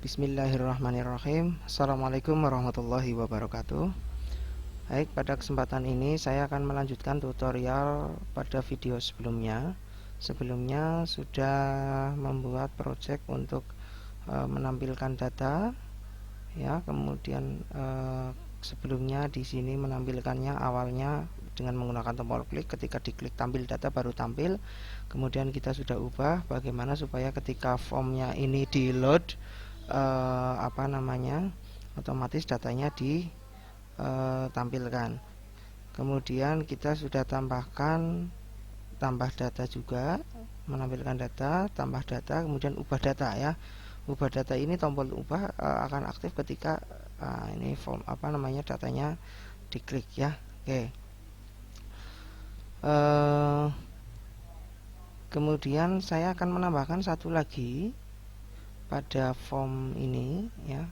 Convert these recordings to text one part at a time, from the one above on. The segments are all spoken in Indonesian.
Bismillahirrahmanirrahim. Assalamualaikum warahmatullahi wabarakatuh. Baik, pada kesempatan ini saya akan melanjutkan tutorial pada video sebelumnya. Sebelumnya sudah membuat project untuk menampilkan data, ya. Kemudian sebelumnya di sini menampilkannya awalnya dengan menggunakan tombol klik. Ketika diklik tampil data baru tampil. Kemudian kita sudah ubah bagaimana supaya ketika formnya ini di load, otomatis datanya ditampilkan. Kemudian kita sudah tambah data juga, menampilkan data, tambah data, kemudian ubah data, ya. Ubah data ini tombol ubah akan aktif ketika ini form datanya diklik, ya. Oke. Kemudian saya akan menambahkan satu lagi pada form ini, ya.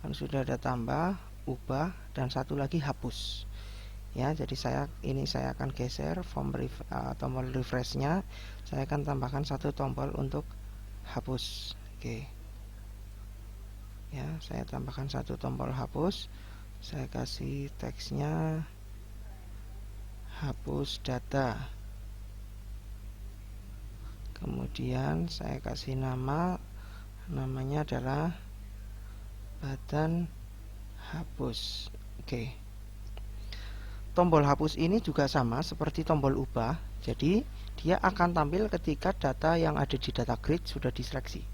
Kan sudah ada tambah, ubah, dan satu lagi hapus, ya. Jadi saya akan geser tombol refreshnya. Saya akan tambahkan satu tombol untuk hapus. Oke, ya, saya tambahkan satu tombol hapus. Saya kasih teksnya hapus data. Kemudian saya kasih namanya adalah button hapus. Oke. Tombol hapus ini juga sama seperti tombol ubah. Jadi dia akan tampil ketika data yang ada di data grid sudah diseleksi.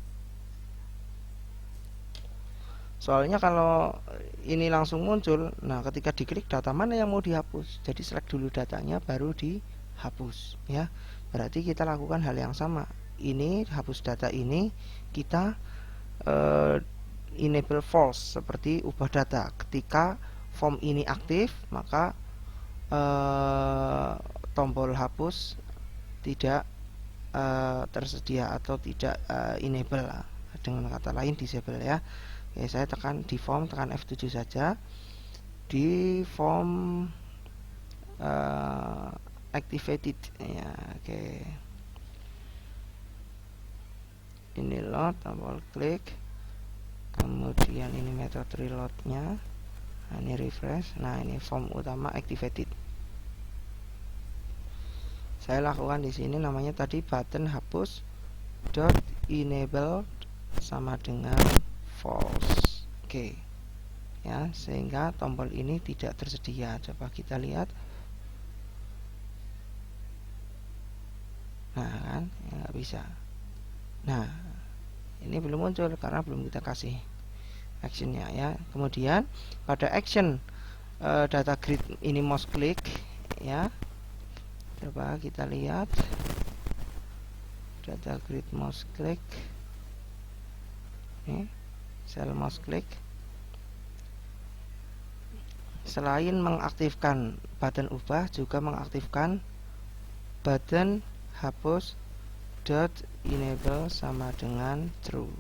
Soalnya kalau ini langsung muncul, nah ketika diklik data mana yang mau dihapus, jadi select dulu datanya baru dihapus, ya. Berarti kita lakukan hal yang sama. Ini hapus data ini kita enable false seperti ubah data. Ketika form ini aktif, maka tombol hapus tidak tersedia atau tidak enable, dengan kata lain disable, ya. Oke, saya tekan di form, tekan F7 saja. Di form activated, ya. Oke, ini load, tombol klik, kemudian ini metode reloadnya, nah, ini refresh. Nah, ini form utama activated. Saya lakukan di sini namanya tadi button hapus dot enable sama dengan false. Oke, ya, sehingga tombol ini tidak tersedia. Coba kita lihat. Nah, kan, ya, nggak bisa. Nah, ini belum muncul karena belum kita kasih actionnya, ya. Kemudian pada action data grid ini mouse click, ya. Coba kita lihat data grid mouse click. Ini sel mouse click. Selain mengaktifkan button ubah, juga mengaktifkan button hapus dot enable sama dengan true.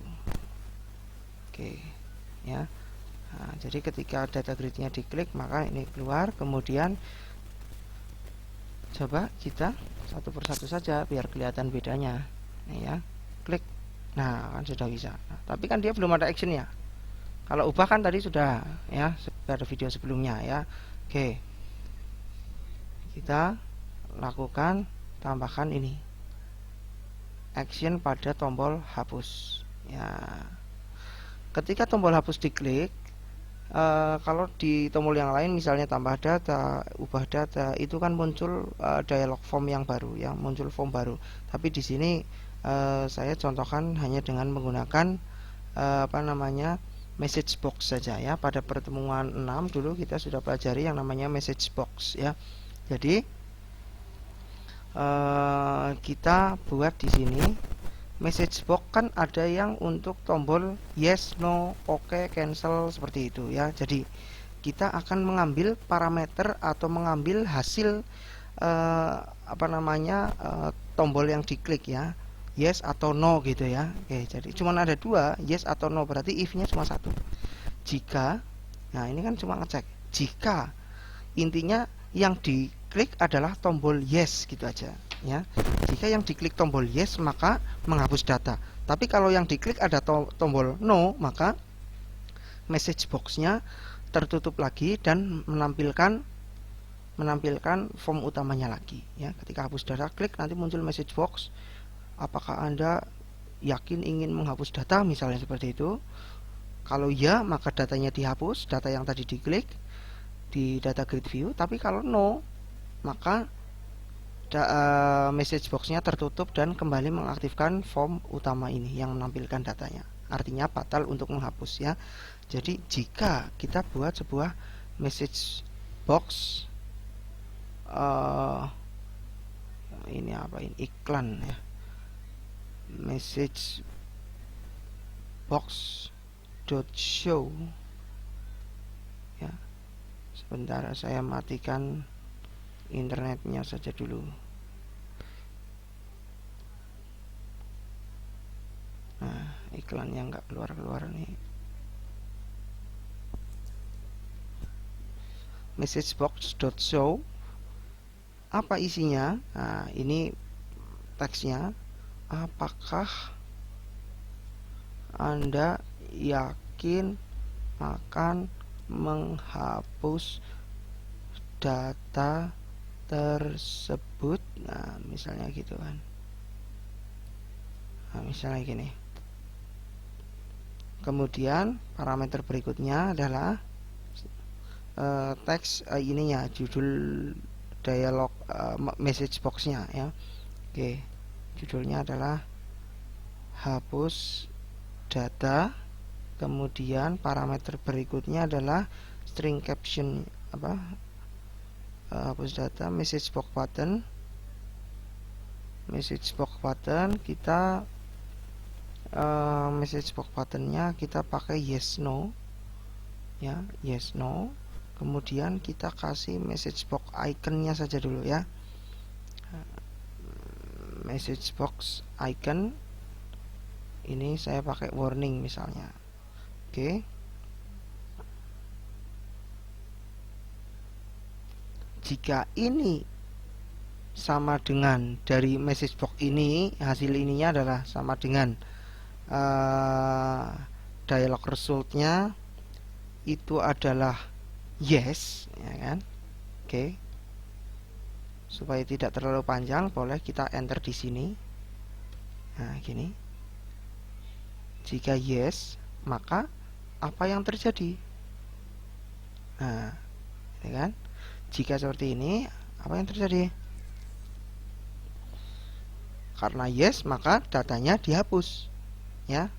Oke, ya. Nah, jadi ketika data gridnya diklik maka ini keluar. Kemudian coba kita satu persatu saja biar kelihatan bedanya. Nih, ya, klik. Nah, kan sudah bisa. Nah, tapi kan dia belum ada actionnya. Kalau ubah kan tadi sudah, ya, pada video sebelumnya, ya. Oke, kita lakukan tambahkan ini action pada tombol hapus, ya. Ketika tombol hapus diklik, kalau di tombol yang lain misalnya tambah data, ubah data, itu kan muncul dialog form yang baru, ya, muncul form baru. Tapi di sini saya contohkan hanya dengan menggunakan message box saja, ya. Pada pertemuan 6 dulu kita sudah pelajari yang namanya message box, ya. Jadi kita buat di sini message box, kan ada yang untuk tombol yes, no, oke, cancel, seperti itu, ya. Jadi kita akan mengambil parameter atau mengambil hasil tombol yang diklik, ya, yes atau no, gitu, ya. Oke, jadi cuma ada dua, yes atau no, berarti if-nya cuma satu. Jika, nah ini kan cuma ngecek, jika intinya yang diklik adalah tombol yes, gitu aja, ya. Jika yang diklik tombol yes maka menghapus data. Tapi kalau yang diklik ada tombol no, maka message box-nya tertutup lagi dan menampilkan form utamanya lagi ya. Ketika hapus data, klik nanti muncul message box. Apakah Anda yakin ingin menghapus data, misalnya seperti itu. Kalau ya, maka datanya dihapus, data yang tadi diklik di data grid view. Tapi kalau no, maka message box-nya tertutup dan kembali mengaktifkan form utama ini yang menampilkan datanya. Artinya batal untuk menghapus ya. Jadi jika kita buat sebuah message box, ini apa ini, iklan ya, message box .show ya. Sebentar, saya matikan internetnya saja dulu. Nah, iklannya nggak keluar nih. Message box .show, apa isinya? Nah, ini teksnya. Apakah Anda yakin akan menghapus data tersebut? Nah, misalnya gitu kan. Nah, misalnya gini. Kemudian parameter berikutnya adalah teks ininya, judul dialog message box-nya ya. Oke. Judulnya adalah hapus data. Kemudian parameter berikutnya adalah string caption hapus data, message box button. Message box button kita message box buttonnya kita pakai yes no ya, yes no. Kemudian kita kasih message box iconnya saja dulu ya. Message box icon ini saya pakai warning misalnya. Oke. Jika ini sama dengan dari message box ini, hasil ininya adalah sama dengan dialog resultnya itu adalah yes ya kan. Oke. Supaya tidak terlalu panjang, boleh kita enter di sini. Nah, gini. Jika yes, maka apa yang terjadi? Nah, ya kan? Jika seperti ini, apa yang terjadi? Karena yes, maka datanya dihapus. Ya.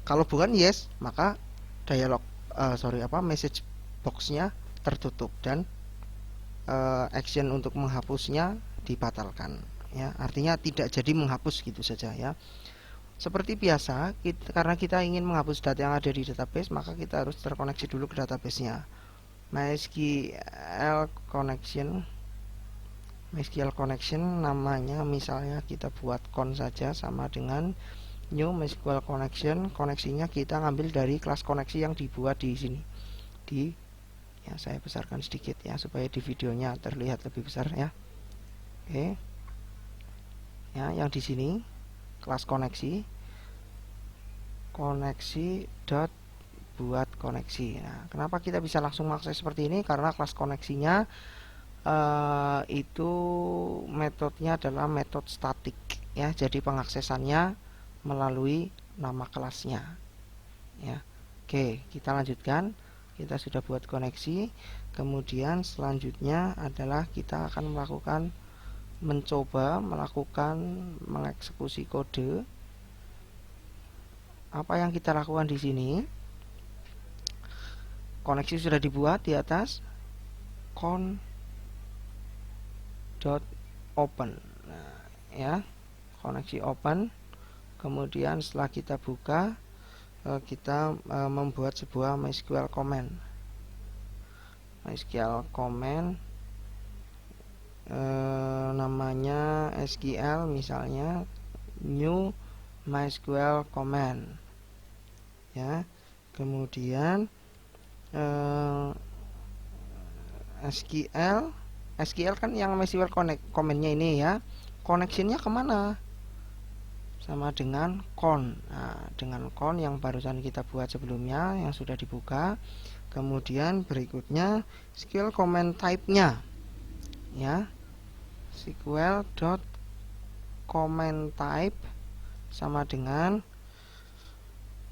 Kalau bukan yes, maka dialog message box-nya tertutup dan action untuk menghapusnya dibatalkan ya. Artinya tidak jadi menghapus gitu saja ya. Seperti biasa, karena kita ingin menghapus data yang ada di database, maka kita harus terkoneksi dulu ke database-nya. MySQL connection namanya misalnya kita buat con saja, sama dengan new MySQL connection. Koneksinya kita ngambil dari kelas koneksi yang dibuat di sini. Ya, saya besarkan sedikit ya supaya di videonya terlihat lebih besar ya. Oke. Ya, yang di sini kelas koneksi dot buat koneksi. Nah, kenapa kita bisa langsung mengakses seperti ini? Karena kelas koneksinya itu metodenya adalah metode statik ya. Jadi pengaksesannya melalui nama kelasnya ya. Oke, kita lanjutkan. Kita sudah buat koneksi. Kemudian selanjutnya adalah kita akan melakukan mengeksekusi kode. Apa yang kita lakukan di sini? Koneksi sudah dibuat di atas con.open. Nah, ya. Koneksi open. Kemudian setelah kita buka, kita membuat sebuah MySQL command. Namanya SQL misalnya new MySQL command ya. Kemudian SQL kan yang MySQL commandnya ini ya. Connectionnya kemana? sama dengan con. Nah, dengan con yang barusan kita buat sebelumnya yang sudah dibuka. Kemudian berikutnya SQL comment type-nya, ya, SQL dot comment type sama dengan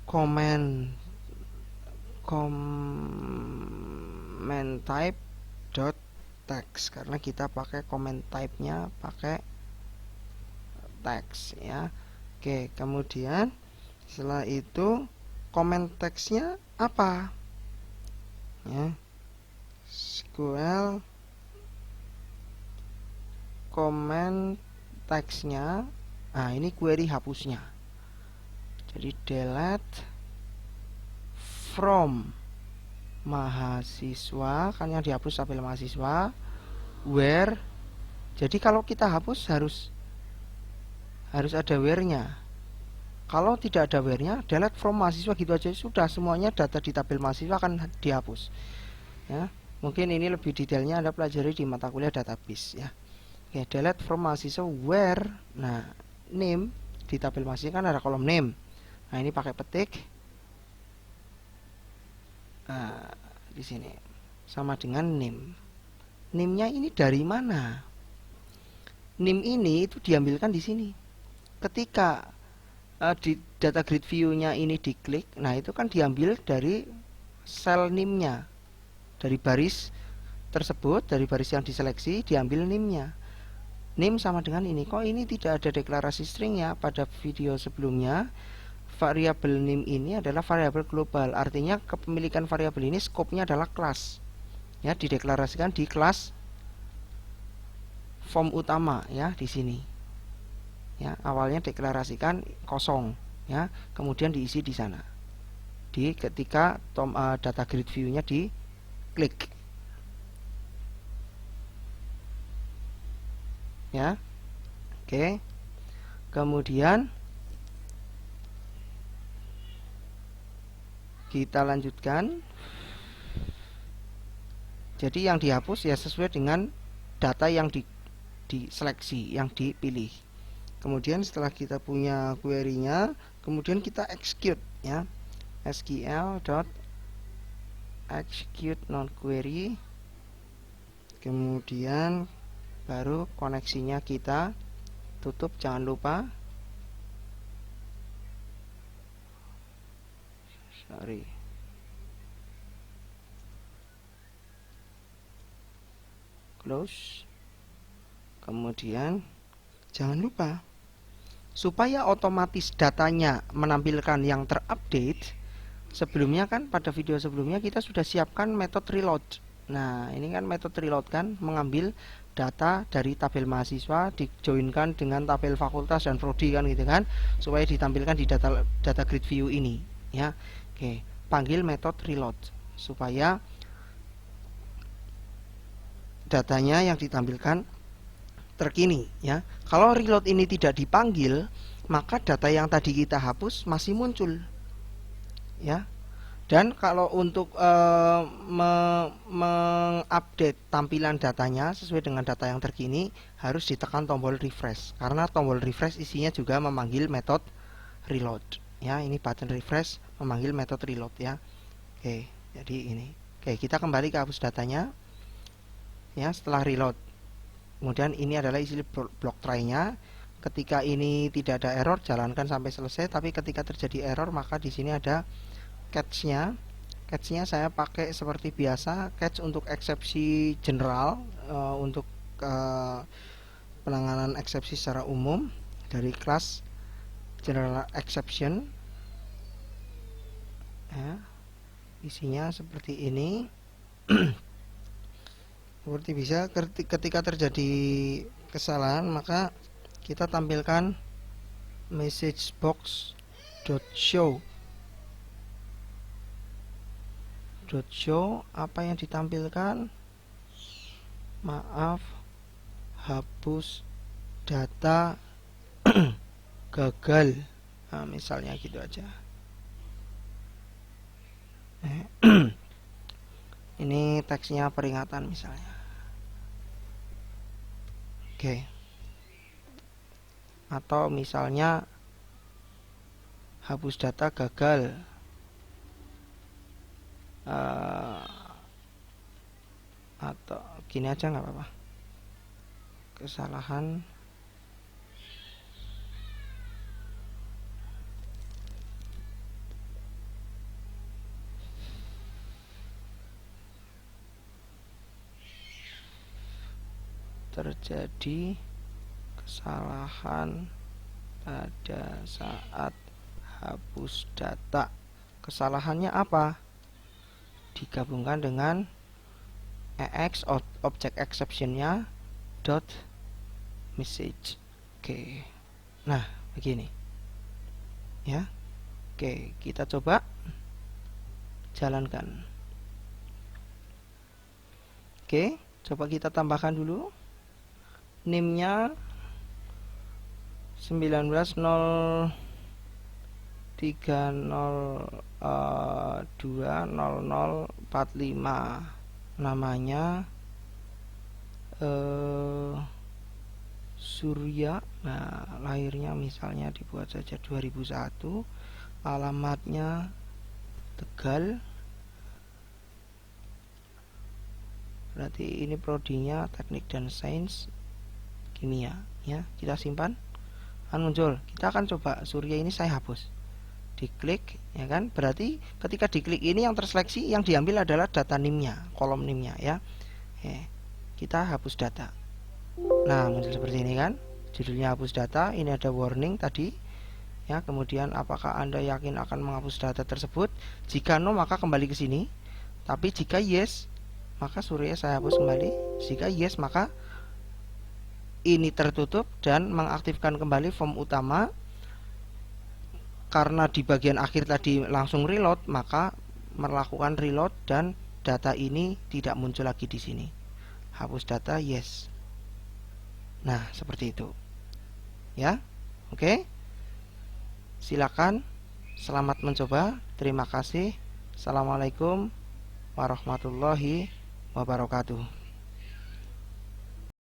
comment type dot text, karena kita pakai comment type-nya pakai text, ya. Oke, kemudian setelah itu comment text-nya apa? Ya, SQL comment text-nya, nah ini query hapusnya. Jadi delete from mahasiswa, kan yang dihapus tabel mahasiswa, where. Jadi kalau kita hapus harus ada where-nya. Kalau tidak ada where-nya, delete from mahasiswa gitu aja sudah, semuanya data di tabel mahasiswa akan dihapus. Ya, mungkin ini lebih detailnya Anda pelajari di mata kuliah database, ya. Oke, delete from mahasiswa where. Nah, name di tabel mahasiswa kan ada kolom name. Nah, ini pakai petik. Nah, di sini sama dengan name. Name-nya ini dari mana? Name ini itu diambilkan di sini. Ketika di data grid view-nya ini diklik, nah itu kan diambil dari sel name-nya, dari baris tersebut, dari baris yang diseleksi diambil name-nya. Name sama dengan ini. Kok ini tidak ada deklarasi string ya? Pada video sebelumnya variabel name ini adalah variabel global, artinya kepemilikan variabel ini skopnya adalah kelas, ya, dideklarasikan di kelas form utama, ya, di sini, ya, awalnya deklarasikan kosong, ya, kemudian diisi di sana di ketika data grid view-nya diklik, ya. Oke, kemudian kita lanjutkan. Jadi yang dihapus ya sesuai dengan data yang diseleksi, yang dipilih. Kemudian setelah kita punya query-nya, kemudian kita execute, ya, SQL dot execute non query. Kemudian baru koneksinya kita tutup, jangan lupa. Close. Kemudian jangan lupa supaya otomatis datanya menampilkan yang terupdate. Sebelumnya kan pada video sebelumnya kita sudah siapkan metode reload. Nah, ini kan metode reload kan mengambil data dari tabel mahasiswa dijoinkan dengan tabel fakultas dan prodi kan gitu kan, supaya ditampilkan di data grid view ini, ya. Oke, panggil metode reload supaya datanya yang ditampilkan terkini, ya. Kalau reload ini tidak dipanggil, maka data yang tadi kita hapus masih muncul, ya. Dan kalau untuk mengupdate tampilan datanya sesuai dengan data yang terkini, harus ditekan tombol refresh, karena tombol refresh isinya juga memanggil metode reload, ya. Ini button refresh memanggil metode reload, ya. Oke, jadi ini. Oke, kita kembali ke hapus datanya, ya, setelah reload. Kemudian ini adalah isi blok try-nya. Ketika ini tidak ada error, jalankan sampai selesai. Tapi ketika terjadi error, maka di sini ada catch-nya. Catch-nya saya pakai seperti biasa, catch untuk eksepsi general, untuk penanganan eksepsi secara umum dari kelas general exception, ya. Isinya seperti ini. Seperti bisa ketika terjadi kesalahan, maka kita tampilkan message box .show. .show apa yang ditampilkan? Maaf, hapus data gagal. Nah, misalnya gitu aja. Ini teksnya peringatan misalnya. Oke. Atau misalnya hapus data gagal. Atau gini aja nggak apa-apa, kesalahan terjadi kesalahan pada saat hapus data. Kesalahannya apa? Digabungkan dengan EX object exceptionnya dot message. Oke, nah begini ya. Oke, kita coba jalankan. Oke, coba kita tambahkan dulu NIM-nya 19.03.02.0045. Namanya Surya. Nah, lahirnya misalnya dibuat saja 2001. Alamatnya Tegal. Berarti ini prodinya Teknik dan Sains Kimia ya. Kita simpan. Muncul. Kita akan coba Surya ini saya hapus. Diklik ya kan. Berarti ketika diklik ini yang terseleksi, yang diambil adalah data NIM-nya, kolom NIM-nya ya. Kita hapus data. Nah, muncul seperti ini kan. Judulnya hapus data. Ini ada warning tadi ya. Kemudian apakah Anda yakin akan menghapus data tersebut? Jika no, maka kembali ke sini. Tapi jika yes, maka Surya saya hapus kembali. Jika yes, maka ini tertutup dan mengaktifkan kembali form utama. Karena di bagian akhir tadi langsung reload, maka melakukan reload dan data ini tidak muncul lagi di sini. Hapus data yes. Nah, seperti itu. Ya. Oke. Silakan. Selamat mencoba. Terima kasih. Assalamualaikum warahmatullahi wabarakatuh.